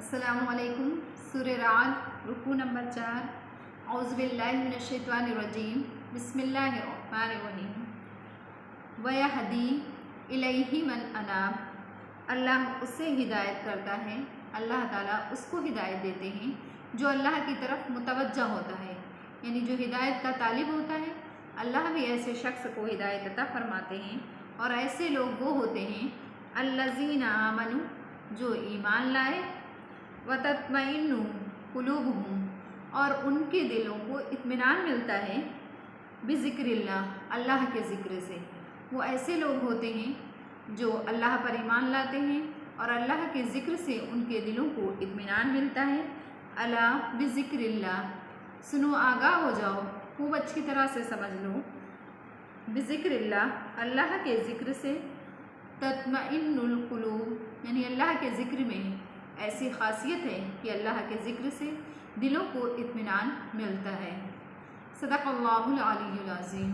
अस्सलामुअलैकुम। सूरह राद रुकू नंबर 4। औज़ु बिल्लाहि मिनश्शैतानिर्रजीम। बिस्मिल्लाहिर्रहमानिर्रहीम। वयहदी इलैहि मन अनाब। अल्लाह उससे हिदायत करता है, अल्लाह ताला उसको हिदायत देते हैं जो अल्लाह की तरफ मुतवज्जा होता है, यानी जो हिदायत का तालिब होता है। अल्लाह भी ऐसे शख्स को हिदायत अता फरमाते हैं, और ऐसे लोग वो होते हैं अल्लज़ीना आमनु, जो ईमान लाए, व तत्मइन्नु कुलूबुहुम, और उनके दिलों को इत्मीनान मिलता है, बिज़िक्रिल्लाह, अल्लाह के ज़िक्र से। वो ऐसे लोग होते हैं जो अल्लाह पर ईमान लाते हैं और अल्लाह के ज़िक्र से उनके दिलों को इत्मीनान मिलता है। अला बिज़िक्रिल्लाह, सुनो, आगाह हो जाओ, खूब अच्छी तरह से समझ लो। बिज़िक्रिल्लाह, अल्लाह के ज़िक्र से, तत्मइन्नुल कुलूब, यानी अल्लाह के ज़िक्र में ऐसी ख़ासियत है कि अल्लाह के ज़िक्र से दिलों को इत्मीनान मिलता है। सदक़ल्लाहुल अलीयुल अज़ीम।